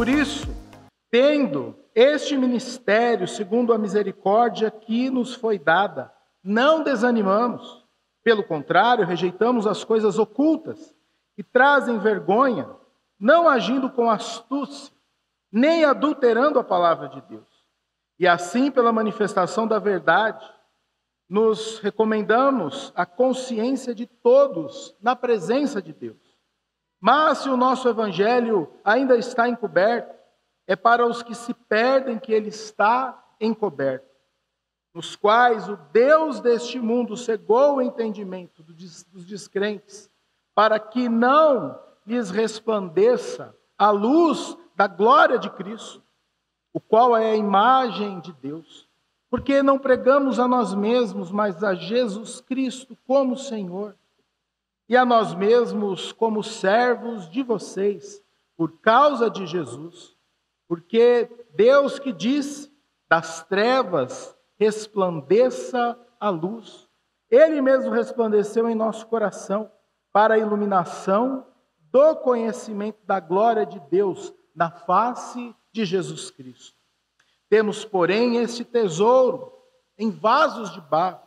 Por isso, tendo este ministério, segundo a misericórdia que nos foi dada, não desanimamos. Pelo contrário, rejeitamos as coisas ocultas, que trazem vergonha, não agindo com astúcia, nem adulterando a palavra de Deus. E assim, pela manifestação da verdade, nos recomendamos a consciência de todos na presença de Deus. Mas se o nosso evangelho ainda está encoberto, é para os que se perdem que ele está encoberto, nos quais o Deus deste mundo cegou o entendimento dos descrentes, para que não lhes resplandeça a luz da glória de Cristo, o qual é a imagem de Deus. Porque não pregamos a nós mesmos, mas a Jesus Cristo como Senhor, e a nós mesmos como servos de vocês, por causa de Jesus. Porque Deus que disse, das trevas resplandeça a luz. Ele mesmo resplandeceu em nosso coração, para a iluminação do conhecimento da glória de Deus, na face de Jesus Cristo. Temos, porém, este tesouro em vasos de barro,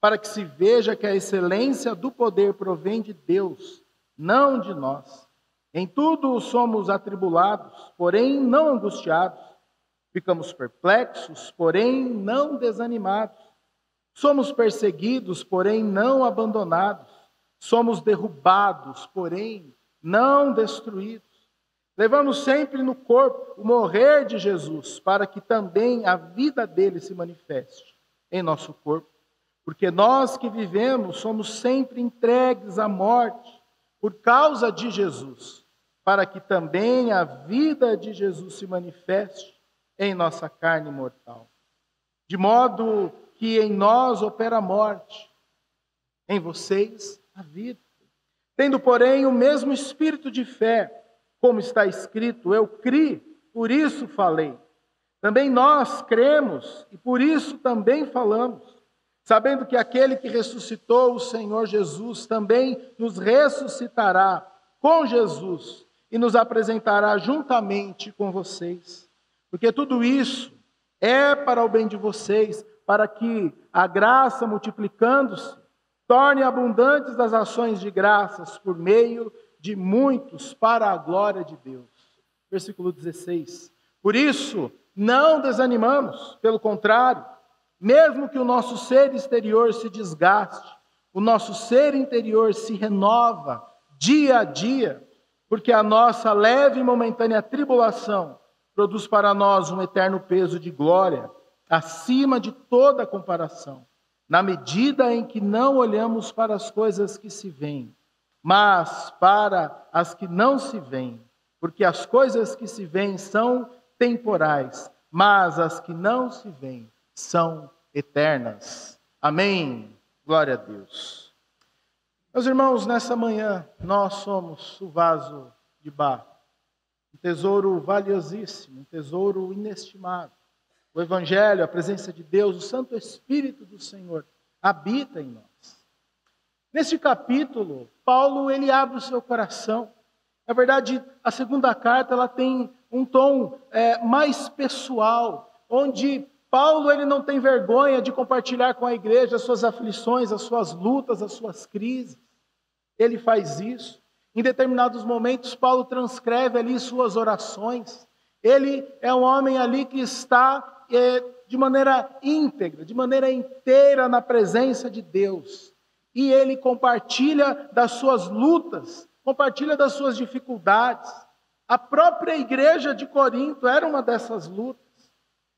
para que se veja que a excelência do poder provém de Deus, não de nós. Em tudo somos atribulados, porém não angustiados. Ficamos perplexos, porém não desanimados. Somos perseguidos, porém não abandonados. Somos derrubados, porém não destruídos. Levamos sempre no corpo o morrer de Jesus, para que também a vida dele se manifeste em nosso corpo. Porque nós que vivemos somos sempre entregues à morte por causa de Jesus, para que também a vida de Jesus se manifeste em nossa carne mortal. De modo que em nós opera a morte, em vocês a vida. Tendo, porém, o mesmo espírito de fé, como está escrito, eu criei, por isso falei. Também nós cremos e por isso também falamos, sabendo que aquele que ressuscitou o Senhor Jesus também nos ressuscitará com Jesus e nos apresentará juntamente com vocês. Porque tudo isso é para o bem de vocês, para que a graça, multiplicando-se, torne abundantes as ações de graças por meio de muitos para a glória de Deus. Versículo 16. Por isso, não desanimamos, pelo contrário, mesmo que o nosso ser exterior se desgaste, o nosso ser interior se renova dia a dia, porque a nossa leve e momentânea tribulação produz para nós um eterno peso de glória, acima de toda comparação, na medida em que não olhamos para as coisas que se veem, mas para as que não se veem, porque as coisas que se veem são temporais, mas as que não se veem são eternas. Amém. Glória a Deus. Meus irmãos, nessa manhã, nós somos o vaso de barro, um tesouro valiosíssimo, um tesouro inestimável. O Evangelho, a presença de Deus, o Santo Espírito do Senhor habita em nós. Neste capítulo, Paulo ele abre o seu coração. Na verdade, a segunda carta ela tem um tom mais pessoal, onde Paulo ele não tem vergonha de compartilhar com a igreja as suas aflições, as suas lutas, as suas crises. Ele faz isso. Em determinados momentos, Paulo transcreve ali suas orações. Ele é um homem ali que está de maneira íntegra, de maneira inteira na presença de Deus. E ele compartilha das suas lutas, compartilha das suas dificuldades. A própria igreja de Corinto era uma dessas lutas.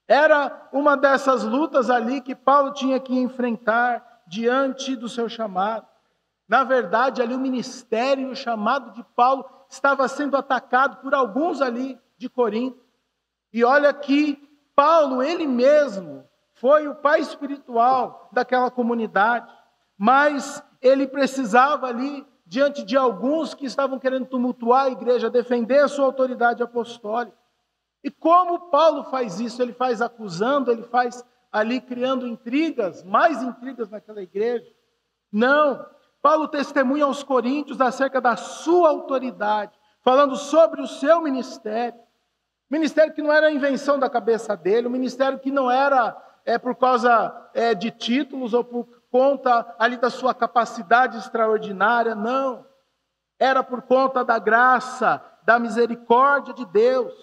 Era uma dessas lutas ali que Paulo tinha que enfrentar diante do seu chamado. Na verdade, ali o ministério, o chamado de Paulo estava sendo atacado por alguns ali de Corinto. E olha que Paulo, ele mesmo, foi o pai espiritual daquela comunidade. Mas ele precisava ali, diante de alguns que estavam querendo tumultuar a igreja, defender a sua autoridade apostólica. E como Paulo faz isso? Ele faz acusando, ele faz ali criando intrigas, mais intrigas naquela igreja? Não. Paulo testemunha aos coríntios acerca da sua autoridade, falando sobre o seu ministério. Ministério que não era a invenção da cabeça dele, um ministério que não era por causa de títulos ou por conta ali da sua capacidade extraordinária, não. Era por conta da graça, da misericórdia de Deus.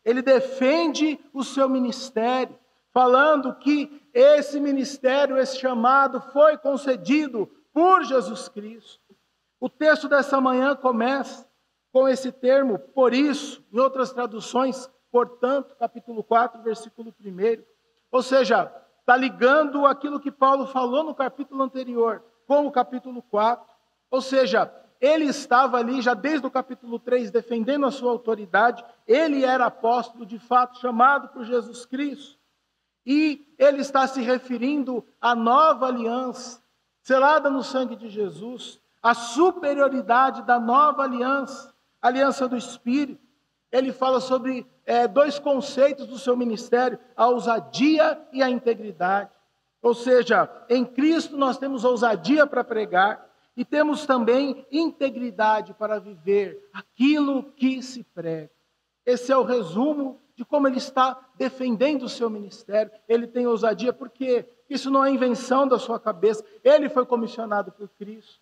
Ele defende o seu ministério, falando que esse ministério, esse chamado, foi concedido por Jesus Cristo. O texto dessa manhã começa com esse termo, por isso, em outras traduções, portanto, capítulo 4, versículo 1. Ou seja, está ligando aquilo que Paulo falou no capítulo anterior com o capítulo 4. Ou seja, ele estava ali já desde o capítulo 3 defendendo a sua autoridade. Ele era apóstolo, de fato, chamado por Jesus Cristo. E ele está se referindo à nova aliança, selada no sangue de Jesus, a superioridade da nova aliança, a aliança do Espírito. Ele fala sobre dois conceitos do seu ministério, a ousadia e a integridade. Ou seja, em Cristo nós temos ousadia para pregar e temos também integridade para viver aquilo que se prega. Esse é o resumo de como ele está defendendo o seu ministério. Ele tem ousadia porque isso não é invenção da sua cabeça. Ele foi comissionado por Cristo.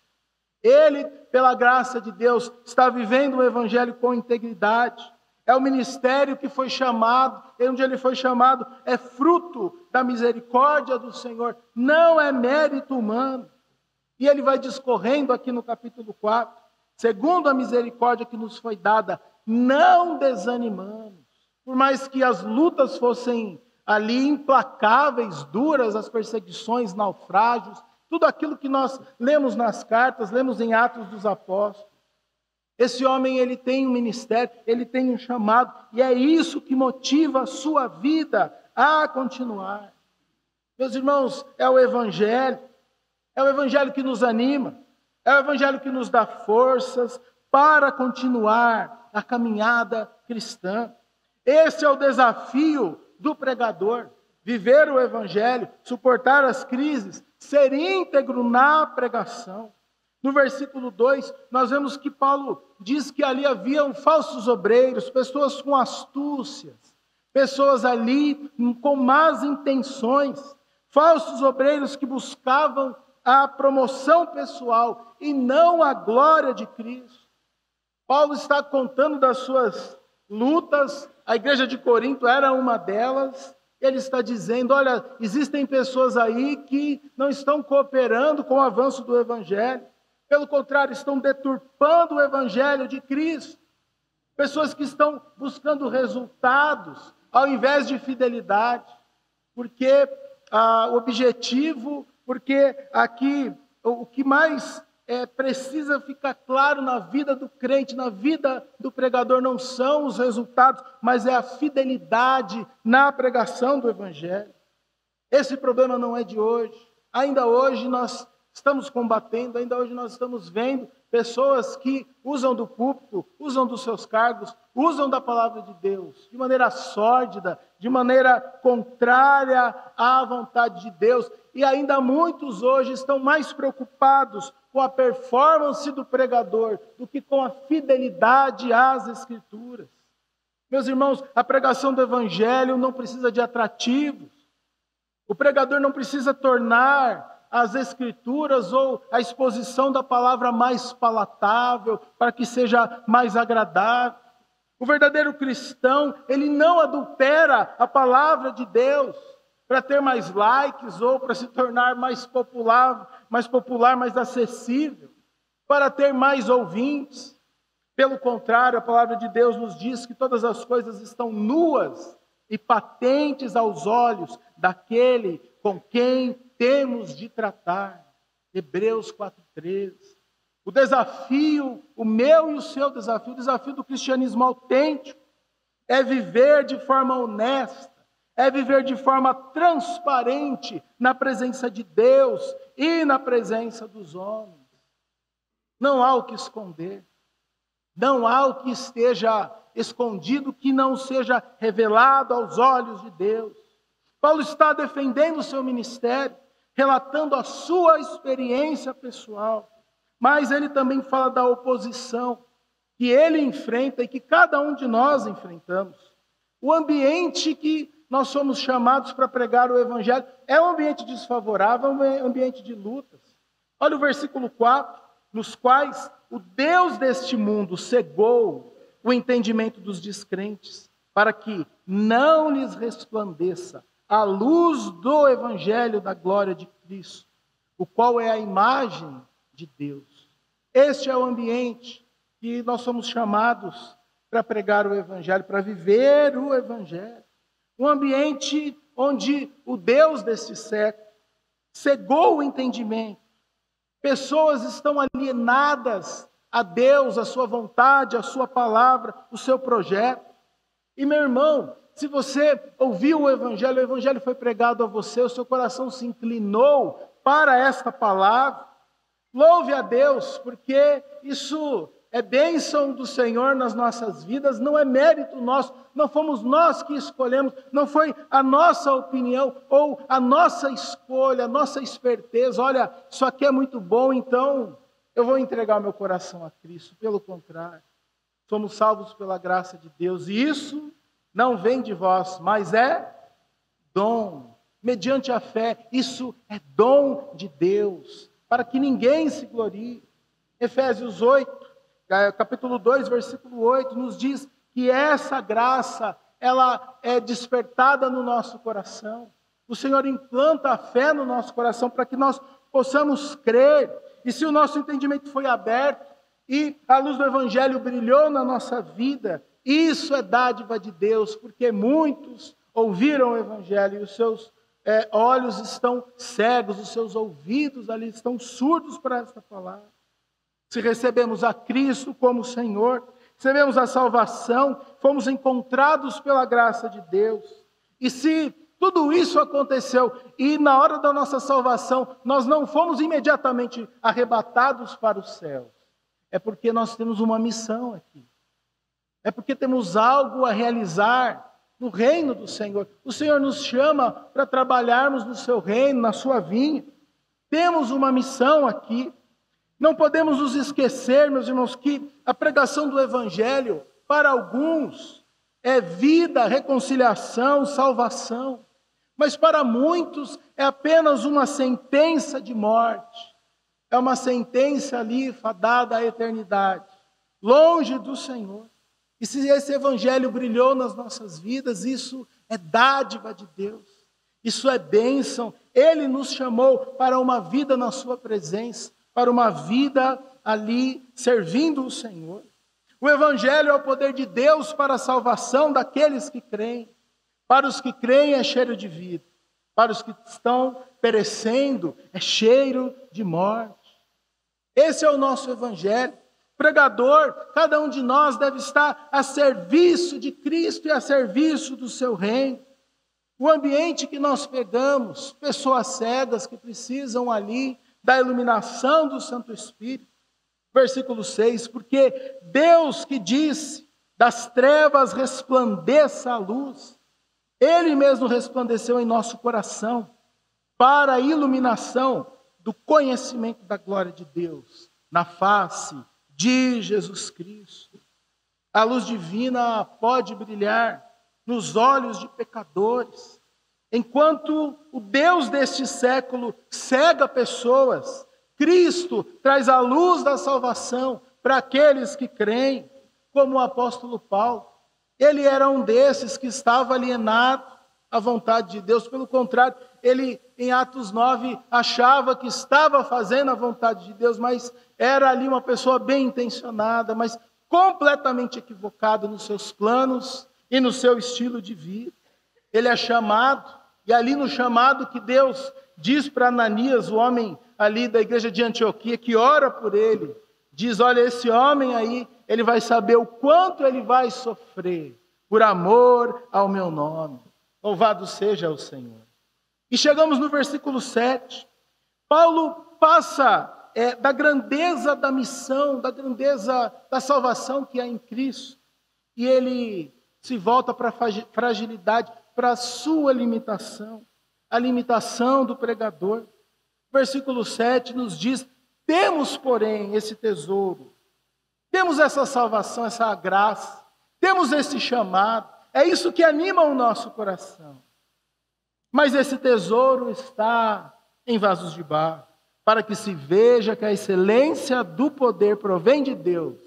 Ele, pela graça de Deus, está vivendo o evangelho com integridade. É o ministério que foi chamado, onde ele foi chamado, é fruto da misericórdia do Senhor, não é mérito humano. E ele vai discorrendo aqui no capítulo 4, segundo a misericórdia que nos foi dada, não desanimamos. Por mais que as lutas fossem ali implacáveis, duras, as perseguições, naufrágios, tudo aquilo que nós lemos nas cartas, lemos em Atos dos Apóstolos. Esse homem, ele tem um ministério, ele tem um chamado, e é isso que motiva a sua vida a continuar. Meus irmãos, é o Evangelho que nos anima, é o Evangelho que nos dá forças para continuar a caminhada cristã. Esse é o desafio do pregador, viver o Evangelho, suportar as crises, ser íntegro na pregação. No versículo 2, nós vemos que Paulo diz que ali haviam falsos obreiros, pessoas com astúcias, pessoas ali com más intenções, falsos obreiros que buscavam a promoção pessoal e não a glória de Cristo. Paulo está contando das suas lutas, a igreja de Corinto era uma delas. Ele está dizendo, olha, existem pessoas aí que não estão cooperando com o avanço do Evangelho. Pelo contrário, estão deturpando o Evangelho de Cristo. Pessoas que estão buscando resultados ao invés de fidelidade. Porque o objetivo, porque aqui o que mais precisa ficar claro na vida do crente, na vida do pregador, não são os resultados, mas é a fidelidade na pregação do Evangelho. Esse problema não é de hoje. Ainda hoje nós estamos combatendo, ainda hoje nós estamos vendo pessoas que usam do púlpito, usam dos seus cargos, usam da palavra de Deus, de maneira sórdida, de maneira contrária à vontade de Deus. E ainda muitos hoje estão mais preocupados com a performance do pregador do que com a fidelidade às Escrituras. Meus irmãos, a pregação do Evangelho não precisa de atrativos. O pregador não precisa tornar as Escrituras ou a exposição da palavra mais palatável, para que seja mais agradável. O verdadeiro cristão, ele não adultera a palavra de Deus para ter mais likes ou para se tornar mais popular, mais acessível, para ter mais ouvintes. Pelo contrário, a palavra de Deus nos diz que todas as coisas estão nuas e patentes aos olhos daquele com quem temos de tratar. Hebreus 4:13. O desafio, o meu e o seu desafio, o desafio do cristianismo autêntico, é viver de forma honesta, é viver de forma transparente na presença de Deus e na presença dos homens. Não há o que esconder, não há o que esteja escondido que não seja revelado aos olhos de Deus. Paulo está defendendo o seu ministério, relatando a sua experiência pessoal, mas ele também fala da oposição que ele enfrenta e que cada um de nós enfrentamos. O ambiente que nós somos chamados para pregar o Evangelho é um ambiente desfavorável, é um ambiente de lutas. Olha o versículo 4, nos quais o Deus deste mundo cegou o entendimento dos descrentes, para que não lhes resplandeça a luz do Evangelho da glória de Cristo, o qual é a imagem de Deus. Este é o ambiente que nós somos chamados para pregar o Evangelho, para viver o Evangelho. Um ambiente onde o Deus deste século cegou o entendimento. Pessoas estão alienadas a Deus, a sua vontade, a sua palavra, o seu projeto. E meu irmão, se você ouviu o Evangelho foi pregado a você, o seu coração se inclinou para esta palavra, louve a Deus, porque isso é bênção do Senhor nas nossas vidas, não é mérito nosso, não fomos nós que escolhemos, não foi a nossa opinião ou a nossa escolha, a nossa esperteza. Olha, isso aqui é muito bom, então eu vou entregar o meu coração a Cristo. Pelo contrário, somos salvos pela graça de Deus, e isso não vem de vós, mas é dom, mediante a fé. Isso é dom de Deus, para que ninguém se glorie. Efésios 8, capítulo 2, versículo 8, nos diz que essa graça, ela é despertada no nosso coração. O Senhor implanta a fé no nosso coração para que nós possamos crer. E se o nosso entendimento foi aberto e a luz do Evangelho brilhou na nossa vida, isso é dádiva de Deus, porque muitos ouviram o Evangelho e os seus olhos estão cegos, os seus ouvidos ali estão surdos para esta palavra. Se recebemos a Cristo como Senhor, recebemos a salvação, fomos encontrados pela graça de Deus. E se tudo isso aconteceu e na hora da nossa salvação nós não fomos imediatamente arrebatados para os céus, é porque nós temos uma missão aqui. É porque temos algo a realizar no reino do Senhor. O Senhor nos chama para trabalharmos no seu reino, na sua vinha. Temos uma missão aqui. Não podemos nos esquecer, meus irmãos, que a pregação do Evangelho, para alguns, é vida, reconciliação, salvação. Mas para muitos é apenas uma sentença de morte. É uma sentença ali fadada à eternidade, longe do Senhor. E se esse Evangelho brilhou nas nossas vidas, isso é dádiva de Deus. Isso é bênção. Ele nos chamou para uma vida na sua presença, para uma vida ali servindo o Senhor. O Evangelho é o poder de Deus para a salvação daqueles que creem. Para os que creem é cheiro de vida. Para os que estão perecendo é cheiro de morte. Esse é o nosso Evangelho. Pregador, cada um de nós deve estar a serviço de Cristo e a serviço do seu reino. O ambiente que nós pegamos, pessoas cegas que precisam ali da iluminação do Santo Espírito. Versículo 6, porque Deus que disse, das trevas resplandeça a luz, Ele mesmo resplandeceu em nosso coração, para a iluminação do conhecimento da glória de Deus, na face de Jesus Cristo. A luz divina pode brilhar nos olhos de pecadores, enquanto o Deus deste século cega pessoas, Cristo traz a luz da salvação para aqueles que creem, como o apóstolo Paulo. Ele era um desses que estava alienado à vontade de Deus. Pelo contrário, ele em Atos 9 achava que estava fazendo a vontade de Deus, mas era ali uma pessoa bem intencionada, mas completamente equivocada nos seus planos e no seu estilo de vida. Ele é chamado, e ali no chamado que Deus diz para Ananias, o homem ali da igreja de Antioquia, que ora por ele, diz, olha, esse homem aí, ele vai saber o quanto ele vai sofrer por amor ao meu nome. Louvado seja o Senhor. E chegamos no versículo 7. Paulo passa da grandeza da missão, da grandeza da salvação que há em Cristo, e ele se volta para a fragilidade, para a sua limitação, a limitação do pregador. Versículo 7 nos diz, temos, porém, esse tesouro, temos essa salvação, essa graça, temos esse chamado, É isso que anima o nosso coração. Mas esse tesouro está em vasos de barro, para que se veja que a excelência do poder provém de Deus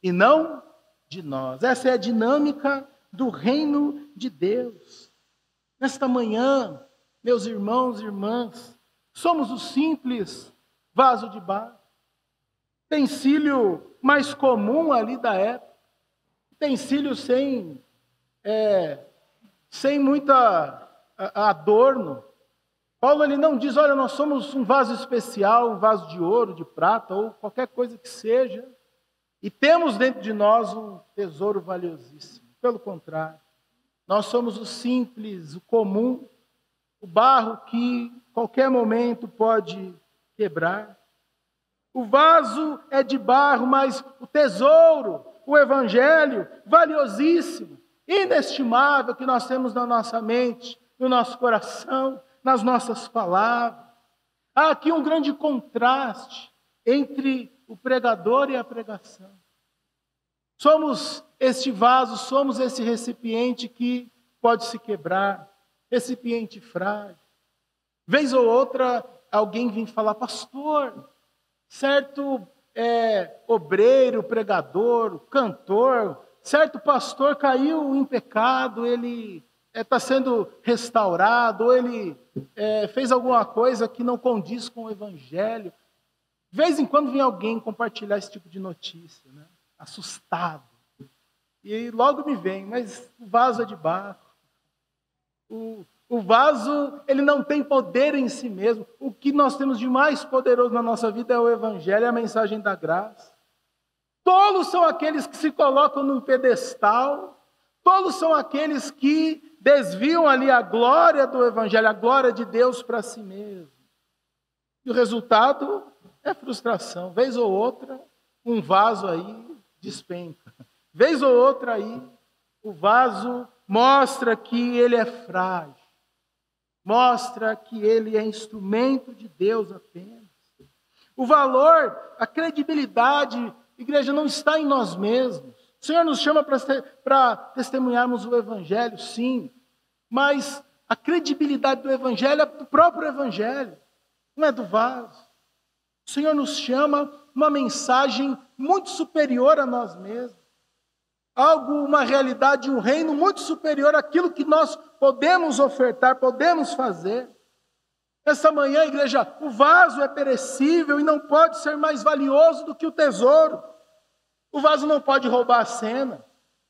e não de nós. Essa é a dinâmica do reino de Deus. Nesta manhã, meus irmãos e irmãs, somos o simples vaso de barro, utensílio mais comum ali da época, utensílio sem muita adorno. Paulo ele não diz, olha, nós somos um vaso especial, um vaso de ouro, de prata, ou qualquer coisa que seja, e temos dentro de nós um tesouro valiosíssimo. Pelo contrário, nós somos o simples, o comum, o barro que qualquer momento pode quebrar. O vaso é de barro, mas o tesouro, o evangelho, valiosíssimo, inestimável, que nós temos na nossa mente, no nosso coração, nas nossas palavras. Há aqui um grande contraste entre o pregador e a pregação. Somos este vaso, somos esse recipiente que pode se quebrar, recipiente frágil. Vez ou outra, alguém vem falar, pastor, certo obreiro, pregador, cantor, certo pastor caiu em pecado, ele está sendo restaurado, ou ele fez alguma coisa que não condiz com o evangelho. De vez em quando vem alguém compartilhar esse tipo de notícia, né? Assustado. E logo me vem, mas o vaso é de barro. O vaso, ele não tem poder em si mesmo. O que nós temos de mais poderoso na nossa vida é o evangelho, é a mensagem da graça. Tolos são aqueles que se colocam num pedestal. Tolos são aqueles que desviam ali a glória do evangelho, a glória de Deus para si mesmo. E o resultado é frustração. Vez ou outra, um vaso aí despenca. Vez ou outra aí, o vaso mostra que ele é frágil. Mostra que ele é instrumento de Deus apenas. O valor, a credibilidade, igreja, não está em nós mesmos. O Senhor nos chama para testemunharmos o evangelho, sim. Mas a credibilidade do evangelho é do próprio evangelho, não é do vaso. O Senhor nos chama uma mensagem muito superior a nós mesmos. Uma realidade, um reino muito superior àquilo que nós podemos ofertar, podemos fazer. Essa manhã, igreja, o vaso é perecível e não pode ser mais valioso do que o tesouro. O vaso não pode roubar a cena.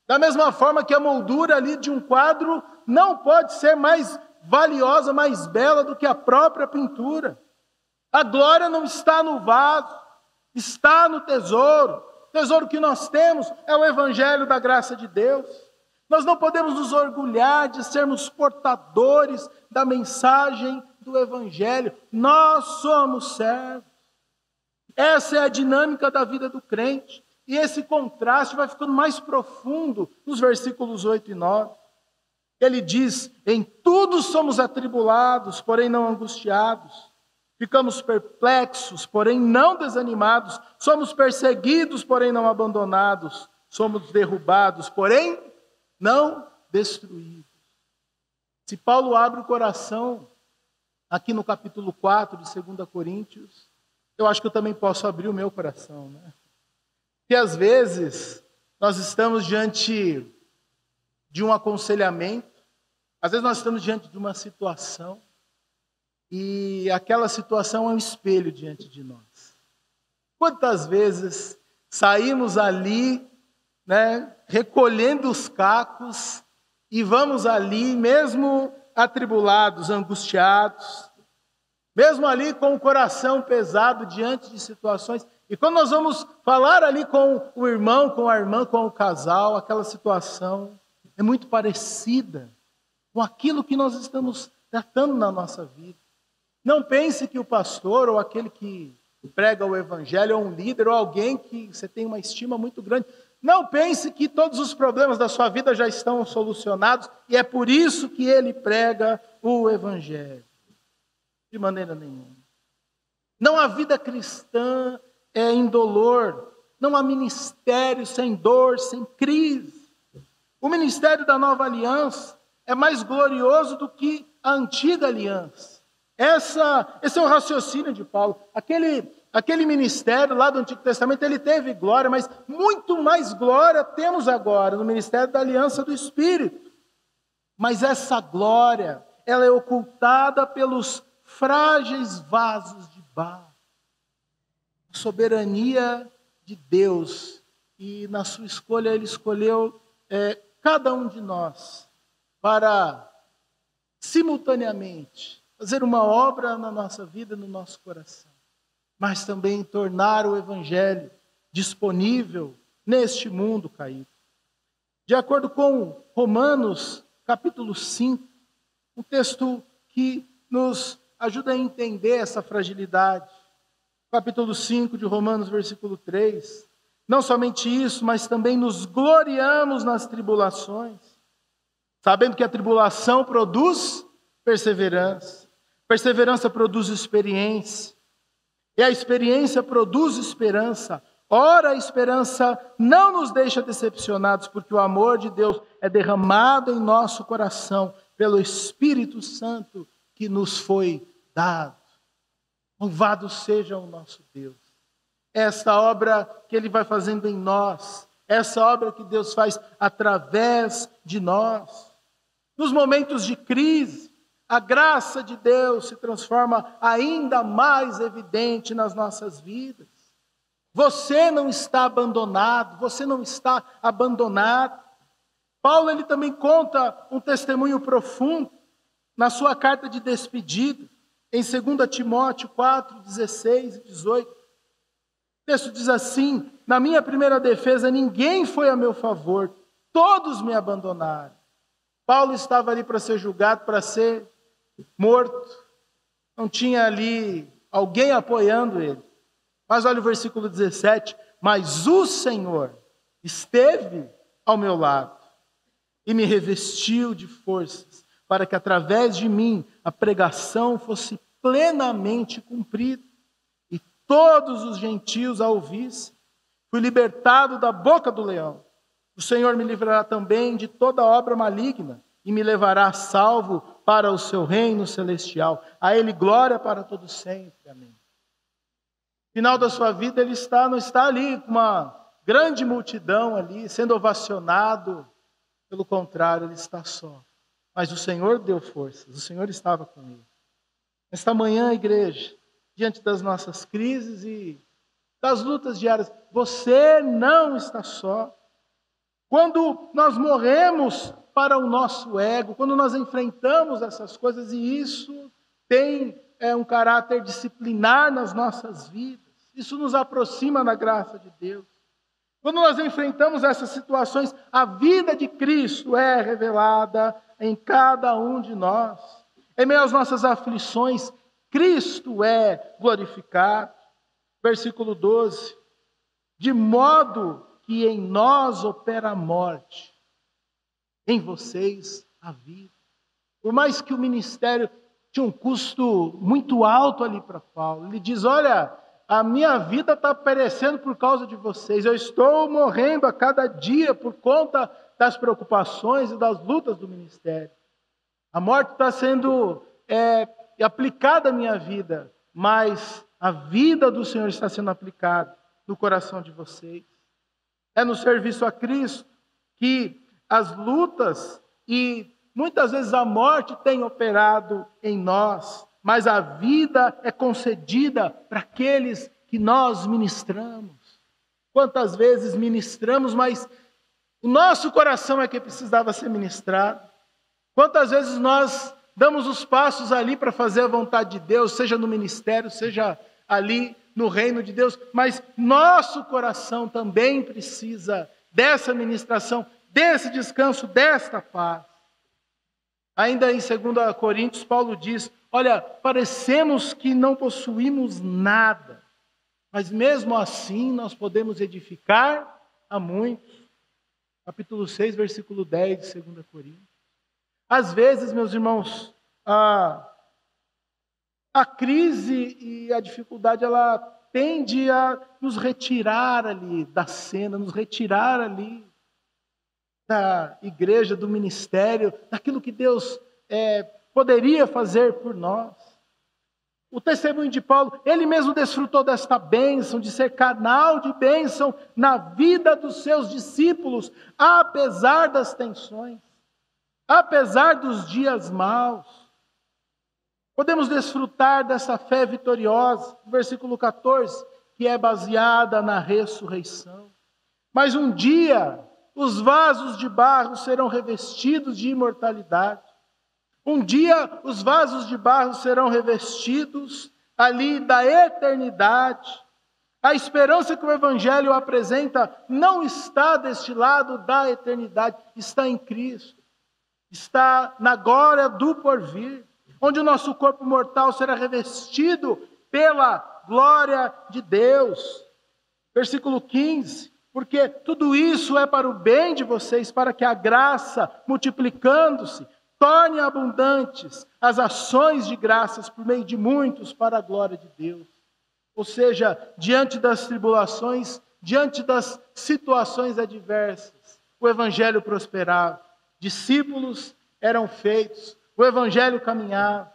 Da mesma forma que a moldura ali de um quadro não pode ser mais valiosa, mais bela do que a própria pintura. A glória não está no vaso, está no tesouro. O tesouro que nós temos é o evangelho da graça de Deus. Nós não podemos nos orgulhar de sermos portadores da mensagem do evangelho. Nós somos servos. Essa é a dinâmica da vida do crente. E esse contraste vai ficando mais profundo nos versículos 8 e 9. Ele diz, em tudo somos atribulados, porém não angustiados. Ficamos perplexos, porém não desanimados. Somos perseguidos, porém não abandonados. Somos derrubados, porém não destruídos. Se Paulo abre o coração, aqui no capítulo 4 de 2 Coríntios, eu acho que eu também posso abrir o meu coração, né? Porque às vezes nós estamos diante de um aconselhamento, às vezes nós estamos diante de uma situação, e aquela situação é um espelho diante de nós. Quantas vezes saímos ali, né, recolhendo os cacos, e vamos ali, mesmo atribulados, angustiados, mesmo ali com o coração pesado diante de situações. E quando nós vamos falar ali com o irmão, com a irmã, com o casal, aquela situação é muito parecida com aquilo que nós estamos tratando na nossa vida. Não pense que o pastor ou aquele que prega o evangelho ou um líder ou alguém que você tem uma estima muito grande, não pense que todos os problemas da sua vida já estão solucionados e é por isso que ele prega o evangelho. De maneira nenhuma. Não há vida cristã indolor, não há ministério sem dor, sem crise. O ministério da nova aliança é mais glorioso do que a antiga aliança. Esse é o raciocínio de Paulo. Aquele ministério lá do Antigo Testamento, ele teve glória, mas muito mais glória temos agora no ministério da aliança do Espírito. Mas essa glória, ela é ocultada pelos frágeis vasos de barro. A soberania de Deus, e na sua escolha ele escolheu cada um de nós para simultaneamente fazer uma obra na nossa vida, no nosso coração, mas também tornar o Evangelho disponível neste mundo caído. De acordo com Romanos, capítulo 5, um texto que nos ajuda a entender essa fragilidade. Capítulo 5 de Romanos, versículo 3. Não somente isso, mas também nos gloriamos nas tribulações, sabendo que a tribulação produz perseverança. Perseverança produz experiência. E a experiência produz esperança. Ora, a esperança não nos deixa decepcionados, porque o amor de Deus é derramado em nosso coração pelo Espírito Santo que nos foi dado. Louvado seja o nosso Deus. Essa obra que Ele vai fazendo em nós, essa obra que Deus faz através de nós. Nos momentos de crise, a graça de Deus se transforma ainda mais evidente nas nossas vidas. Você não está abandonado, você não está abandonado. Paulo ele também conta um testemunho profundo na sua carta de despedida, em 2 Timóteo 4, 16 e 18. O texto diz assim: na minha primeira defesa ninguém foi a meu favor, todos me abandonaram. Paulo estava ali para ser julgado, para ser morto. Não tinha ali alguém apoiando ele. Mas olha o versículo 17. Mas o Senhor esteve ao meu lado e me revestiu de forças, para que através de mim a pregação fosse plenamente cumprida e todos os gentios a ouvissem. Fui libertado da boca do leão. O Senhor me livrará também de toda obra maligna e me levará salvo para o seu reino celestial. A Ele glória para todo sempre. Amém. No final da sua vida, ele não está ali com uma grande multidão ali, sendo ovacionado. Pelo contrário, ele está só. Mas o Senhor deu forças, o Senhor estava com ele. Esta manhã, igreja, diante das nossas crises e das lutas diárias, você não está só. Quando nós morremos para o nosso ego, quando nós enfrentamos essas coisas, e isso tem um caráter disciplinar nas nossas vidas, isso nos aproxima da graça de Deus. Quando nós enfrentamos essas situações, a vida de Cristo é revelada em cada um de nós. Em meio às nossas aflições, Cristo é glorificado. Versículo 12. De modo que em nós opera a morte, em vocês a vida. Por mais que o ministério tinha um custo muito alto ali para Paulo, ele diz: olha, a minha vida está perecendo por causa de vocês. Eu estou morrendo a cada dia por conta das preocupações e das lutas do ministério. A morte está sendo aplicada à minha vida, mas a vida do Senhor está sendo aplicada no coração de vocês. É no serviço a Cristo que as lutas e muitas vezes a morte tem operado em nós, mas a vida é concedida para aqueles que nós ministramos. Quantas vezes ministramos, mas o nosso coração é que precisava ser ministrado. Quantas vezes nós damos os passos ali para fazer a vontade de Deus, seja no ministério, seja ali no reino de Deus, mas nosso coração também precisa dessa ministração, desse descanso, desta paz. Ainda em 2 Coríntios, Paulo diz: olha, parecemos que não possuímos nada, mas mesmo assim nós podemos edificar a muitos. Capítulo 6, versículo 10 de 2 Coríntios. Às vezes, meus irmãos, a crise e a dificuldade, ela tende a nos retirar ali da cena, nos retirar ali da igreja, do ministério, daquilo que Deus poderia fazer por nós. O testemunho de Paulo, ele mesmo desfrutou desta bênção, de ser canal de bênção na vida dos seus discípulos, apesar das tensões, apesar dos dias maus. Podemos desfrutar dessa fé vitoriosa, versículo 14, que é baseada na ressurreição. Mas um dia, os vasos de barro serão revestidos de imortalidade. Um dia, os vasos de barro serão revestidos ali da eternidade. A esperança que o Evangelho apresenta não está deste lado da eternidade, está em Cristo. Está na glória do porvir, onde o nosso corpo mortal será revestido pela glória de Deus. Versículo 15. Porque tudo isso é para o bem de vocês, para que a graça, multiplicando-se, torne abundantes as ações de graças por meio de muitos para a glória de Deus. Ou seja, diante das tribulações, diante das situações adversas, o Evangelho prosperava, discípulos eram feitos, o Evangelho caminhava.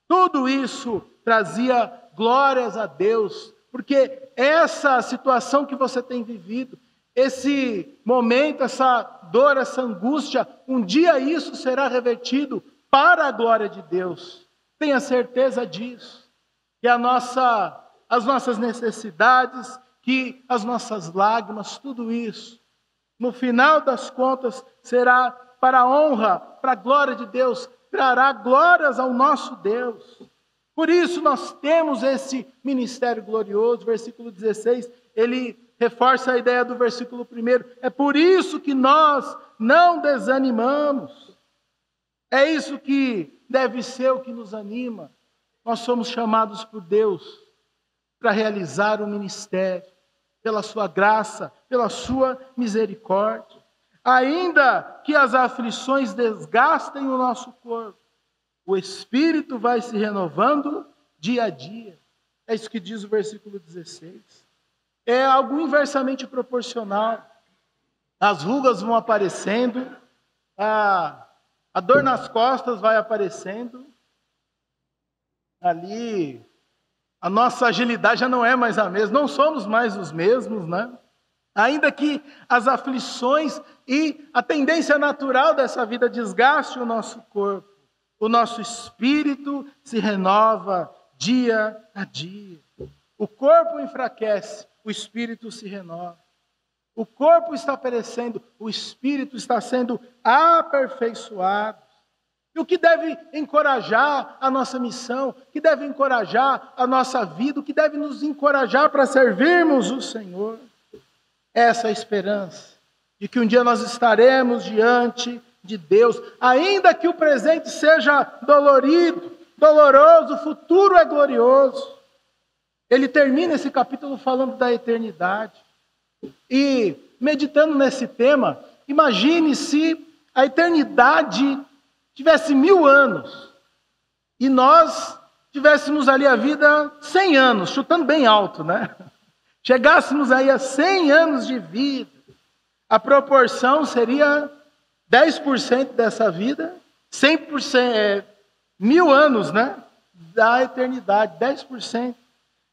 Tudo isso trazia glórias a Deus, porque essa situação que você tem vivido, esse momento, essa dor, essa angústia, um dia isso será revertido para a glória de Deus. Tenha certeza disso. Que as nossas necessidades, que as nossas lágrimas, tudo isso, no final das contas, será para a honra, para a glória de Deus, trará glórias ao nosso Deus. Por isso nós temos esse ministério glorioso, versículo 16, ele reforça a ideia do versículo 1. É por isso que nós não desanimamos. É isso que deve ser o que nos anima. Nós somos chamados por Deus para realizar o ministério, pela sua graça, pela sua misericórdia. Ainda que as aflições desgastem o nosso corpo, o Espírito vai se renovando dia a dia. É isso que diz o versículo 16. É algo inversamente proporcional. As rugas vão aparecendo, a dor nas costas vai aparecendo. Ali, a nossa agilidade já não é mais a mesma, não somos mais os mesmos, né? Ainda que as aflições e a tendência natural dessa vida desgaste o nosso corpo, o nosso espírito se renova dia a dia. O corpo enfraquece, o espírito se renova. O corpo está perecendo, o espírito está sendo aperfeiçoado. E o que deve encorajar a nossa missão, o que deve encorajar a nossa vida, o que deve nos encorajar para servirmos o Senhor, é essa esperança de que um dia nós estaremos diante de Deus, ainda que o presente seja dolorido, doloroso, o futuro é glorioso. Ele termina esse capítulo falando da eternidade. E meditando nesse tema, imagine se a eternidade tivesse 1000 anos e nós tivéssemos ali a vida 100 anos, chutando bem alto, né? Chegássemos aí a 100 anos de vida, a proporção seria 10% dessa vida, 100%, 1000 anos, né? Da eternidade, 10%.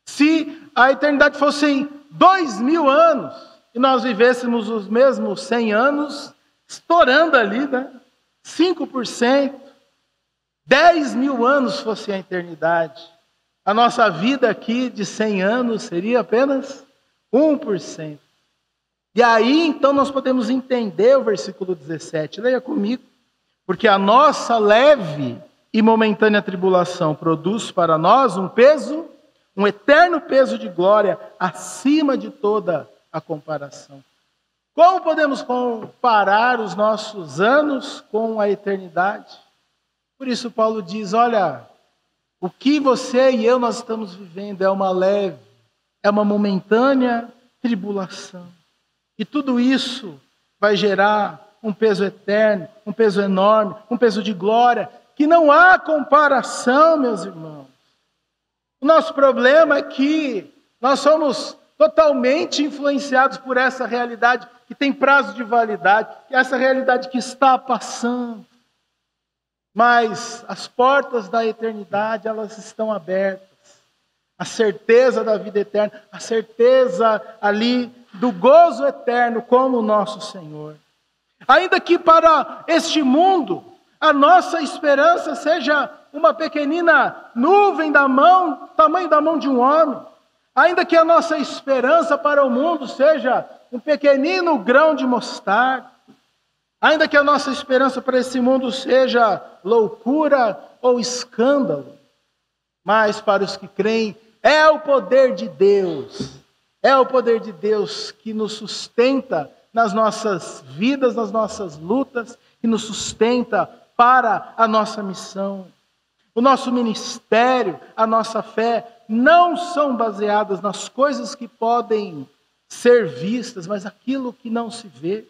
Se a eternidade fosse 2000 anos, e nós vivêssemos os mesmos 100 anos, estourando ali, né? 5%, 10.000 anos fosse a eternidade. A nossa vida aqui de 100 anos seria apenas 1%. E aí, então, nós podemos entender o versículo 17. Leia comigo. Porque a nossa leve e momentânea tribulação produz para nós um peso, um eterno peso de glória acima de toda a comparação. Como podemos comparar os nossos anos com a eternidade? Por isso Paulo diz, olha, o que você e eu nós estamos vivendo é uma leve, é uma momentânea tribulação. E tudo isso vai gerar um peso eterno, um peso enorme, um peso de glória, que não há comparação, meus irmãos. O nosso problema é que nós somos totalmente influenciados por essa realidade que tem prazo de validade, essa realidade que está passando. Mas as portas da eternidade, elas estão abertas. A certeza da vida eterna, a certeza ali do gozo eterno como o nosso Senhor. Ainda que para este mundo, a nossa esperança seja uma pequenina nuvem tamanho da mão de um homem. Ainda que a nossa esperança para o mundo seja um pequenino grão de mostarda. Ainda que a nossa esperança para esse mundo seja loucura ou escândalo. Mas para os que creem, é o poder de Deus. É o poder de Deus que nos sustenta nas nossas vidas, nas nossas lutas, que nos sustenta para a nossa missão. O nosso ministério, a nossa fé, não são baseadas nas coisas que podem ser vistas, mas aquilo que não se vê.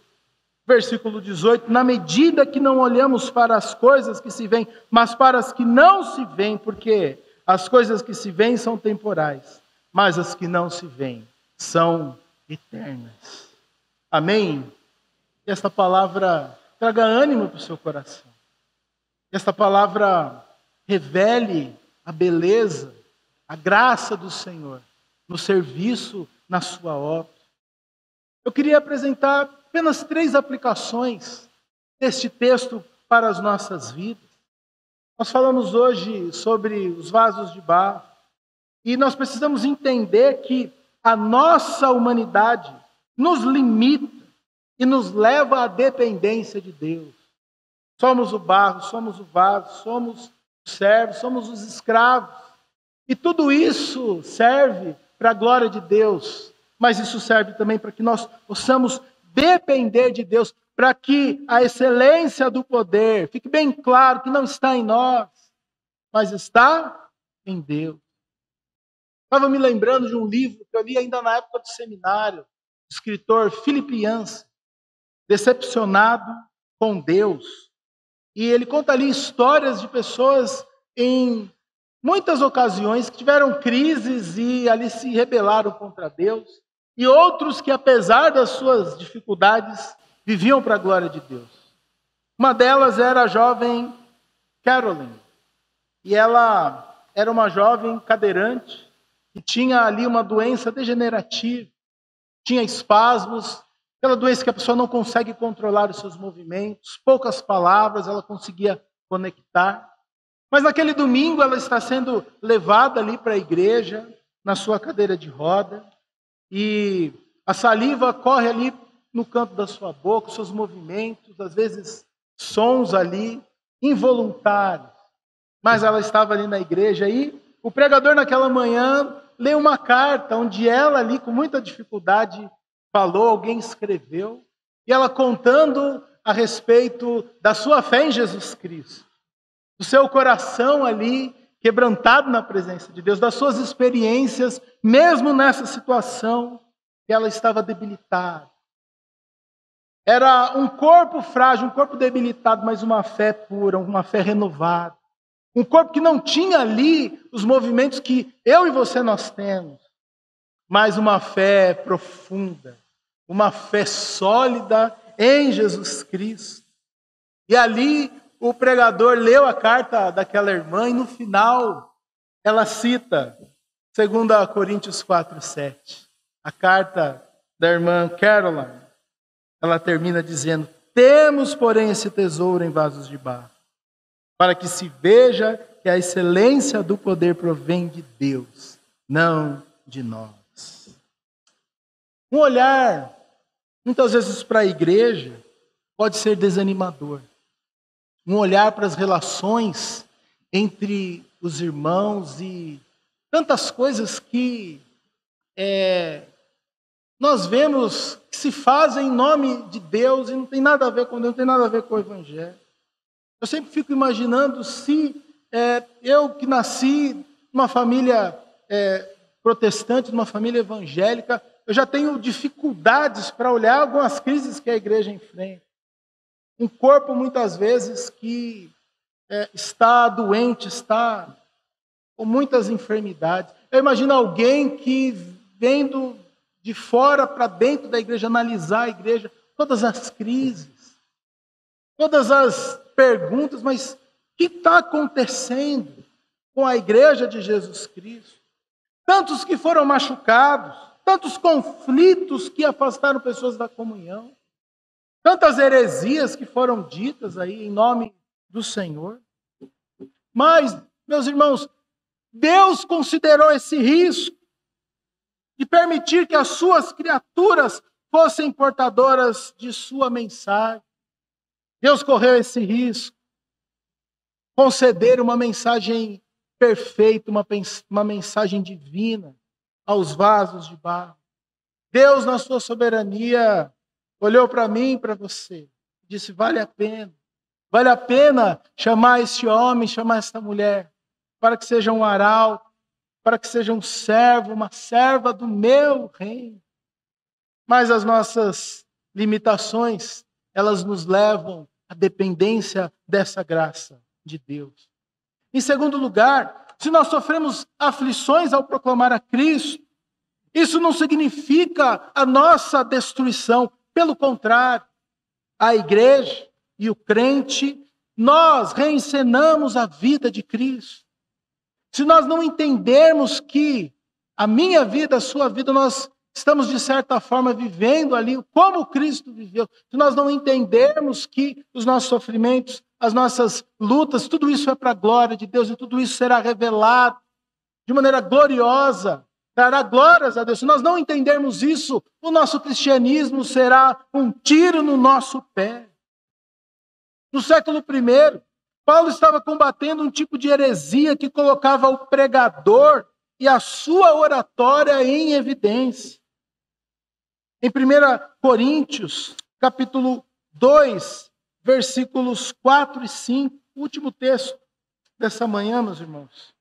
Versículo 18, na medida que não olhamos para as coisas que se veem, mas para as que não se veem, porque as coisas que se veem são temporais, mas as que não se veem são eternas. Amém? Que esta palavra traga ânimo para o seu coração. Que esta palavra revele a beleza, a graça do Senhor no serviço, na sua obra. Eu queria apresentar apenas 3 aplicações deste texto para as nossas vidas. Nós falamos hoje sobre os vasos de barro e nós precisamos entender que a nossa humanidade nos limita e nos leva à dependência de Deus. Somos o barro, somos o vaso, somos os servos, somos os escravos. E tudo isso serve para a glória de Deus, mas isso serve também para que nós possamos depender de Deus, para que a excelência do poder fique bem claro que não está em nós, mas está em Deus. Estava me lembrando de um livro que eu li ainda na época do seminário, do escritor Philip Yancey, Decepcionado com Deus. E ele conta ali histórias de pessoas em muitas ocasiões que tiveram crises e ali se rebelaram contra Deus. E outros que, apesar das suas dificuldades, viviam para a glória de Deus. Uma delas era a jovem Caroline. E ela era uma jovem cadeirante que tinha ali uma doença degenerativa. Tinha espasmos, aquela doença que a pessoa não consegue controlar os seus movimentos. Poucas palavras ela conseguia conectar. Mas naquele domingo ela está sendo levada ali para a igreja, na sua cadeira de roda. E a saliva corre ali no canto da sua boca, os seus movimentos, às vezes sons ali involuntários. Mas ela estava ali na igreja e o pregador naquela manhã leu uma carta onde ela ali com muita dificuldade falou, alguém escreveu, e ela contando a respeito da sua fé em Jesus Cristo, do seu coração ali quebrantado na presença de Deus, das suas experiências, mesmo nessa situação que ela estava debilitada. Era um corpo frágil, um corpo debilitado, mas uma fé pura, uma fé renovada. Um corpo que não tinha ali os movimentos que eu e você nós temos, mas uma fé profunda, uma fé sólida em Jesus Cristo. E ali o pregador leu a carta daquela irmã e no final ela cita 2 Coríntios 4:7. A carta da irmã Caroline, ela termina dizendo: temos, porém, esse tesouro em vasos de barro, para que se veja que a excelência do poder provém de Deus, não de nós. Um olhar, muitas vezes, para a igreja pode ser desanimador. Um olhar para as relações entre os irmãos e tantas coisas que nós vemos que se fazem em nome de Deus e não tem nada a ver com Deus, não tem nada a ver com o Evangelho. Eu sempre fico imaginando se eu que nasci numa família protestante, numa família evangélica, eu já tenho dificuldades para olhar algumas crises que a igreja enfrenta. Um corpo, muitas vezes, que está doente, está com muitas enfermidades. Eu imagino alguém que, vendo de fora para dentro da igreja, analisar a igreja, todas as crises, todas as perguntas, mas o que está acontecendo com a igreja de Jesus Cristo? Tantos que foram machucados, tantos conflitos que afastaram pessoas da comunhão, tantas heresias que foram ditas aí em nome do Senhor. Mas, meus irmãos, Deus considerou esse risco de permitir que as suas criaturas fossem portadoras de sua mensagem. Deus correu esse risco, conceder uma mensagem perfeita, uma mensagem divina aos vasos de barro. Deus, na sua soberania, olhou para mim e para você e disse: vale a pena chamar esse homem, chamar esta mulher, para que seja um arauto, para que seja um servo, uma serva do meu reino. Mas as nossas limitações, elas nos levam à dependência dessa graça de Deus. Em segundo lugar, se nós sofremos aflições ao proclamar a Cristo, isso não significa a nossa destruição. Pelo contrário, a igreja e o crente, nós reencenamos a vida de Cristo. Se nós não entendermos que a minha vida, a sua vida, nós estamos de certa forma vivendo ali como Cristo viveu, se nós não entendermos que os nossos sofrimentos, as nossas lutas, tudo isso é para a glória de Deus e tudo isso será revelado de maneira gloriosa, dará glórias a Deus. Se nós não entendermos isso, o nosso cristianismo será um tiro no nosso pé. No século I, Paulo estava combatendo um tipo de heresia que colocava o pregador e a sua oratória em evidência. Em 1 Coríntios, capítulo 2, versículos 4 e 5, último texto dessa manhã, meus irmãos.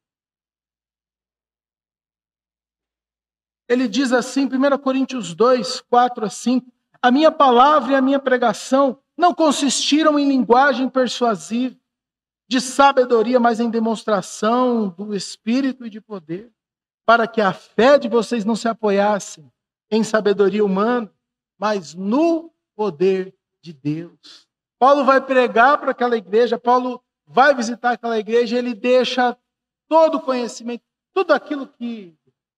Ele diz assim, 1 Coríntios 2, 4 a 5, a minha palavra e a minha pregação não consistiram em linguagem persuasiva, de sabedoria, mas em demonstração do Espírito e de poder, para que a fé de vocês não se apoiasse em sabedoria humana, mas no poder de Deus. Paulo vai pregar para aquela igreja, Paulo vai visitar aquela igreja, ele deixa todo o conhecimento, tudo aquilo que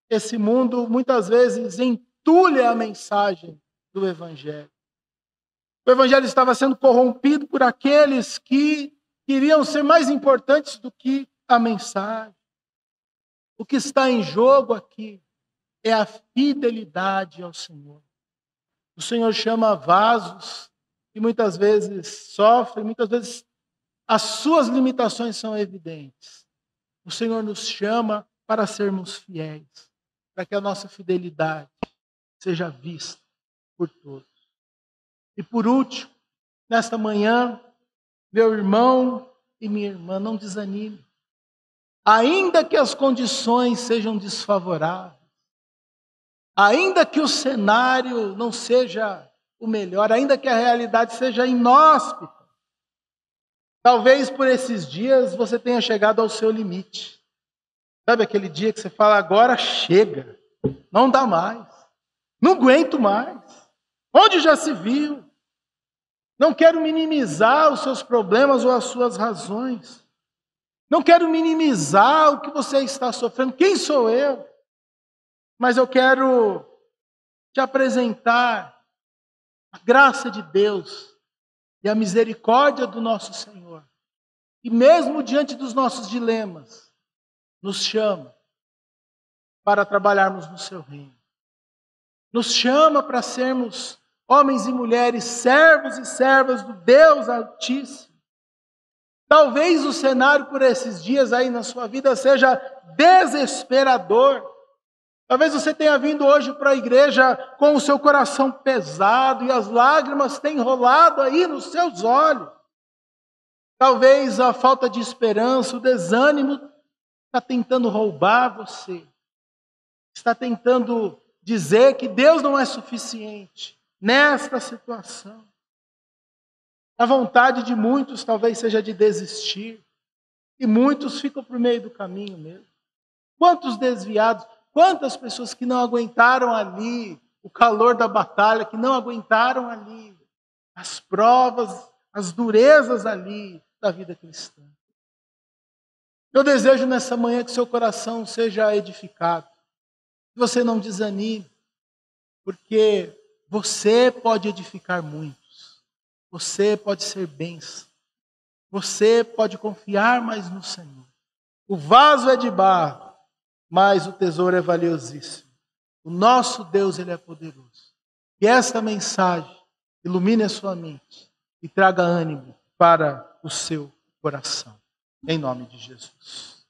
esse mundo muitas vezes entulha a mensagem do Evangelho. O Evangelho estava sendo corrompido por aqueles que queriam ser mais importantes do que a mensagem. O que está em jogo aqui é a fidelidade ao Senhor. O Senhor chama vasos que muitas vezes sofrem, muitas vezes as suas limitações são evidentes. O Senhor nos chama para sermos fiéis, para que a nossa fidelidade seja vista por todos. E por último, nesta manhã, meu irmão e minha irmã, não desanime. Ainda que as condições sejam desfavoráveis, ainda que o cenário não seja o melhor, ainda que a realidade seja inóspita, talvez por esses dias você tenha chegado ao seu limite. Sabe aquele dia que você fala, agora chega, não dá mais, não aguento mais, onde já se viu? Não quero minimizar os seus problemas ou as suas razões. Não quero minimizar o que você está sofrendo. Quem sou eu? Mas eu quero te apresentar a graça de Deus e a misericórdia do nosso Senhor. E mesmo diante dos nossos dilemas, nos chama para trabalharmos no seu reino. Nos chama para sermos homens e mulheres, servos e servas do Deus Altíssimo. Talvez o cenário por esses dias aí na sua vida seja desesperador. Talvez você tenha vindo hoje para a igreja com o seu coração pesado e as lágrimas tenham rolado aí nos seus olhos. Talvez a falta de esperança, o desânimo está tentando roubar você. Está tentando dizer que Deus não é suficiente nesta situação. A vontade de muitos talvez seja de desistir. E muitos ficam por meio do caminho mesmo. Quantos desviados, quantas pessoas que não aguentaram ali o calor da batalha, que não aguentaram ali as provas, as durezas ali da vida cristã. Eu desejo nessa manhã que seu coração seja edificado, que você não desanime, porque você pode edificar muitos, você pode ser bênção, você pode confiar mais no Senhor. O vaso é de barro, mas o tesouro é valiosíssimo. O nosso Deus, Ele é poderoso. Que esta mensagem ilumine a sua mente e traga ânimo para o seu coração. Em nome de Jesus.